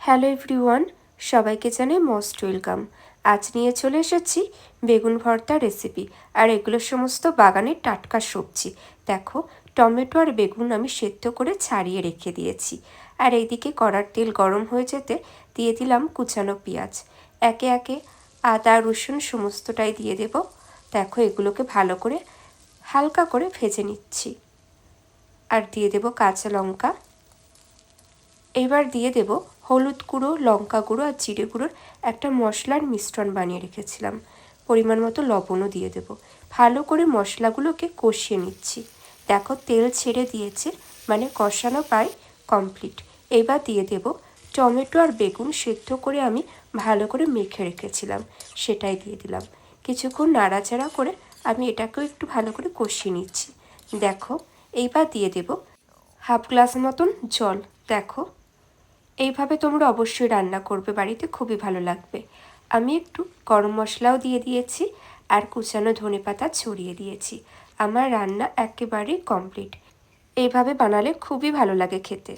Hello everyone, সবাইকে জানাই most welcome. আজ নিয়ে চলে এসেছি বেগুন ভর্তা রেসিপি। আর এগুলো সমস্ত বাগানের টাটকা সবজি। দেখো, টমেটো আর বেগুন আমি সেদ্ধ করে ছাড়িয়ে রেখে দিয়েছি। আর এইদিকে কড়ার তেল গরম হয়ে যেতে দিয়ে দিলাম কুচানো পেঁয়াজ। একে একে আদা রসুন সমস্তটাই দিয়ে দেব। দেখো, এগুলোকে ভালো করে হালকা করে ভেজে নিচ্ছি। আর দিয়ে দেব কাঁচা লঙ্কা। এবার দিয়ে দেব হলুদ গুঁড়ো, লঙ্কা গুঁড়ো আর জিরে গুঁড়োর একটা মশলার মিশ্রণ বানিয়ে রেখেছিলাম। পরিমাণ মতো লবণও দিয়ে দেব। ভালো করে মশলাগুলোকে কষিয়ে নিচ্ছি। দেখো, তেল ছেড়ে দিয়েছে, মানে কষানো প্রায় কমপ্লিট। এবার দিয়ে দেব টমেটো আর বেগুন সেদ্ধ করে আমি ভালো করে মেখে রেখেছিলাম, সেটাই দিয়ে দিলাম। কিছুক্ষণ নাড়াচাড়া করে আমি এটাকেও একটু ভালো করে কষিয়ে নিচ্ছি। দেখো, এইবার দিয়ে দেব হাফ গ্লাস মতন জল। দেখো, এইভাবে তোমরা অবশ্যই রান্না করবে, বাড়িতে খুবই ভালো লাগবে। আমি একটু গরম মশলাও দিয়ে দিয়েছি আর কুচানো ধনেপাতা ছড়িয়ে দিয়েছি। আমার রান্না একেবারেই কমপ্লিট। এইভাবে বানালে খুবই ভালো লাগে খেতে।